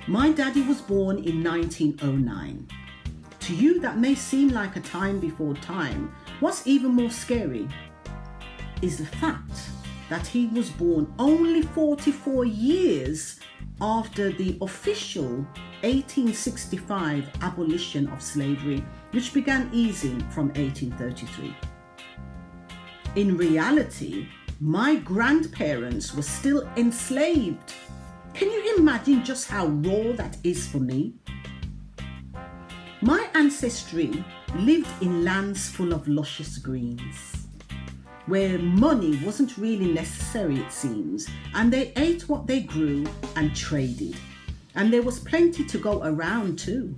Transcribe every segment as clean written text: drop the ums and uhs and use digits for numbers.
My daddy was born in 1909. To you, that may seem like a time before time. What's even more scary is the fact that he was born only 44 years after the official 1865 abolition of slavery, which began easing from 1833. In reality, my grandparents were still enslaved. Can you imagine just how raw that is for me? My ancestry lived in lands full of luscious greens, where money wasn't really necessary, it seems, and they ate what they grew and traded. And there was plenty to go around too.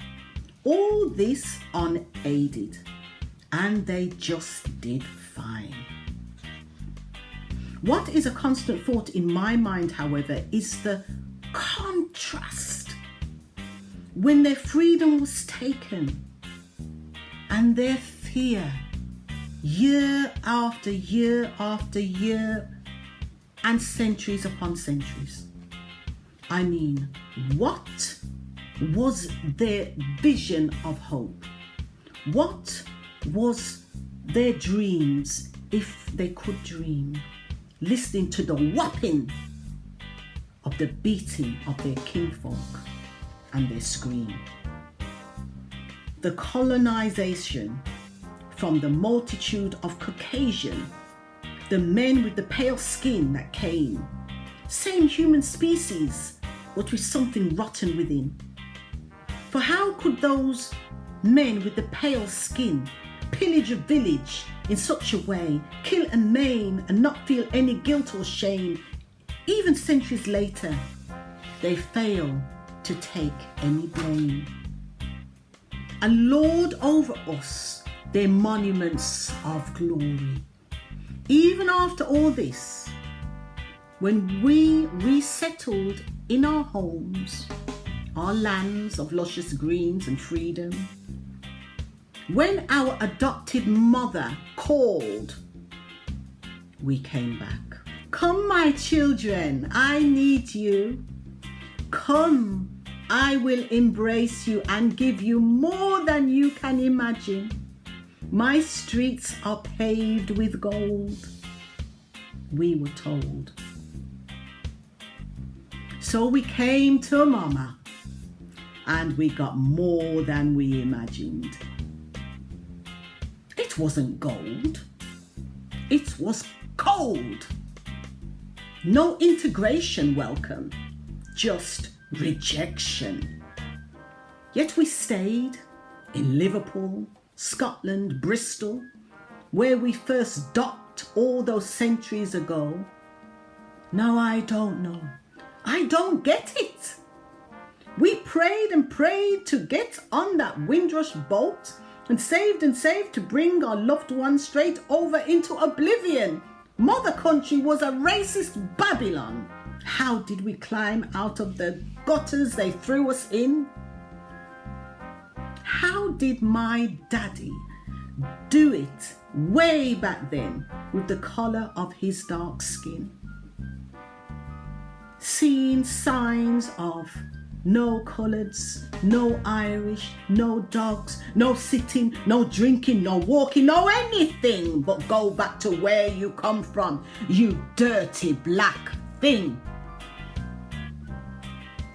All this unaided, and they just did fine. What is a constant thought in my mind, however, is the contrast when their freedom was taken and their fear, year after year after year and centuries upon centuries. I mean, what was their vision of hope? What was their dreams, if they could dream, listening to the whopping of the beating of their kinfolk and their scream? The colonization from the multitude of Caucasian, the men with the pale skin that came, same human species, but with something rotten within. For how could those men with the pale skin pillage a village in such a way, kill and maim and not feel any guilt or shame? Even centuries later, they fail to take any blame and lord over us their monuments of glory. Even after all this, when we resettled in our homes, our lands of luscious greens and freedom, when our adopted mother called, we came back. Come, my children, I need you. Come, I will embrace you and give you more than you can imagine. My streets are paved with gold, we were told. So we came to Momma and we got more than we imagined. It wasn't gold, it was cold. No integration welcome, just rejection. Yet we stayed in Liverpool, Scotland, Bristol, where we first docked all those centuries ago. Now I don't know. I don't get it. We prayed and prayed to get on that Windrush boat and saved to bring our loved ones straight over into oblivion. Mother country was a racist Babylon. How did we climb out of the gutters they threw us in? How did my daddy do it way back then with the colour of his dark skin? Seeing signs of no coloureds, no Irish, no dogs, no sitting, no drinking, no walking, no anything but go back to where you come from, you dirty black thing.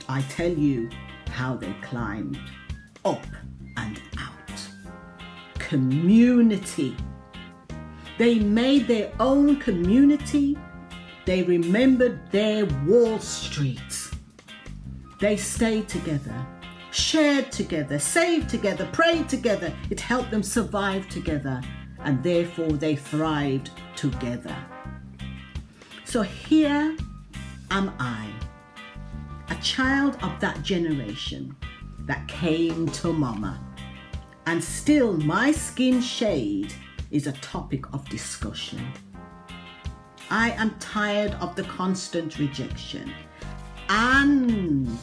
I tell you how they climbed up and out. Community. They made their own community. They remembered their Wall Street. They stayed together, shared together, saved together, prayed together. It helped them survive together, and therefore they thrived together. So here am I, a child of that generation that came to Momma, and still my skin shade is a topic of discussion. I am tired of the constant rejection and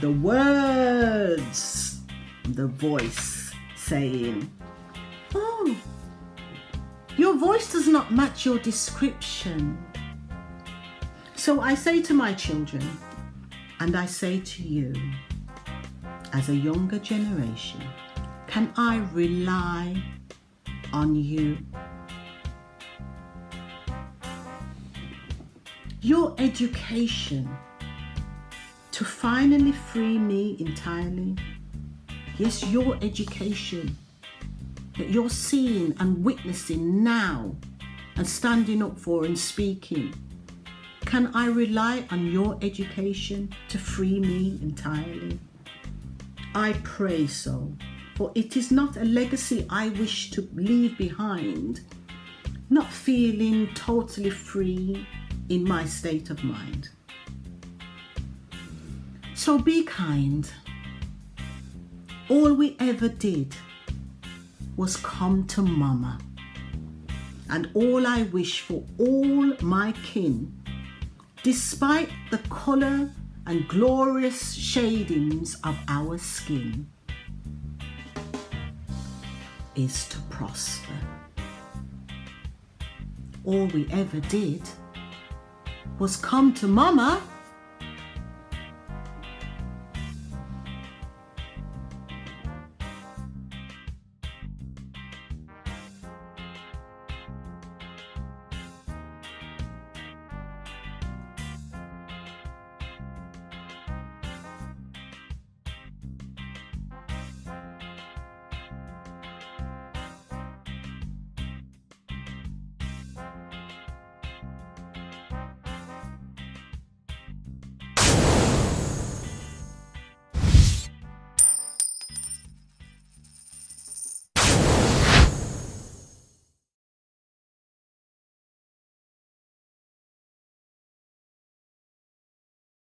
the words, the voice saying, "Oh, your voice does not match your description." So I say to my children, And I say to you, as a younger generation, can I rely on you? Your education to finally free me entirely. Yes, your education that you're seeing and witnessing now and standing up for and speaking. Can I rely on your education to free me entirely? I pray so, for it is not a legacy I wish to leave behind, not feeling totally free in my state of mind. So be kind. All we ever did was come to Momma. And all I wish for all my kin, despite the colour and glorious shadings of our skin, is to prosper. All we ever did was come to Momma.